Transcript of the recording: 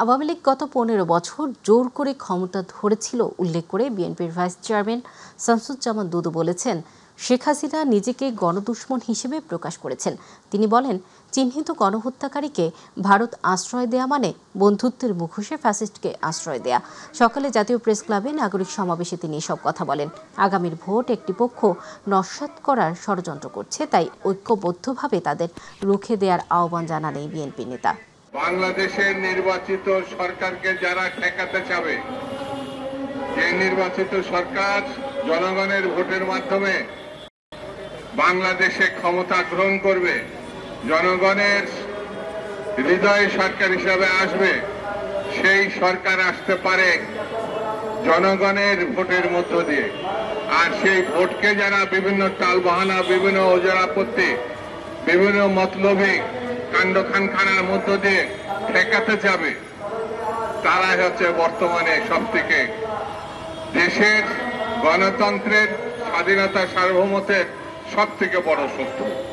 আওয়ামী লীগ গত 15 বছর জোর করে ক্ষমতা ধরেছিল উল্লেখ করে বিএনপির ভাইস চেয়ারম্যান শামসুজ্জামান দুদু বলেছেন, শেখ হাসিনা নিজেকে গণদুশমন হিসেবে প্রকাশ করেছেন। তিনি বলেন, চিহ্নিত গণহত্যাকারীকে ভারত আশ্রয় দেয়া মানে বন্ধুত্বের মুখোশে ফ্যাসিস্টকে আশ্রয় দেয়া। সকালে জাতীয় প্রেস ক্লাবে নাগরিক সমাবেশে তিনি এসব কথা বলেন। আগামীর ভোট একটি পক্ষ নস্যাৎ করার ষড়যন্ত্র করছে, তাই ঐক্যবদ্ধভাবে তাদের রুখে দেওয়ার আহ্বান জানান এই বিএনপি নেতা। বাংলাদেশের নির্বাচিত সরকারকে যারা ঠেকাতে চাবে, যে নির্বাচিত সরকার জনগণের ভোটের মাধ্যমে বাংলাদেশে ক্ষমতা গ্রহণ করবে, জনগণের হৃদয় সরকার হিসাবে আসবে, সেই সরকার আসতে পারে জনগণের ভোটের মধ্য দিয়ে। আর সেই ভোটকে যারা বিভিন্ন টালবাহানা, বিভিন্ন ওজরাপত্তি, বিভিন্ন মতলবী কাণ্ড খানখানার মধ্য দিয়ে ঠেকাতে যাবে, তারা হচ্ছে বর্তমানে সবথেকে দেশের গণতন্ত্রের, স্বাধীনতা, সার্বভৌমত্বের সবথেকে বড় শত্রু।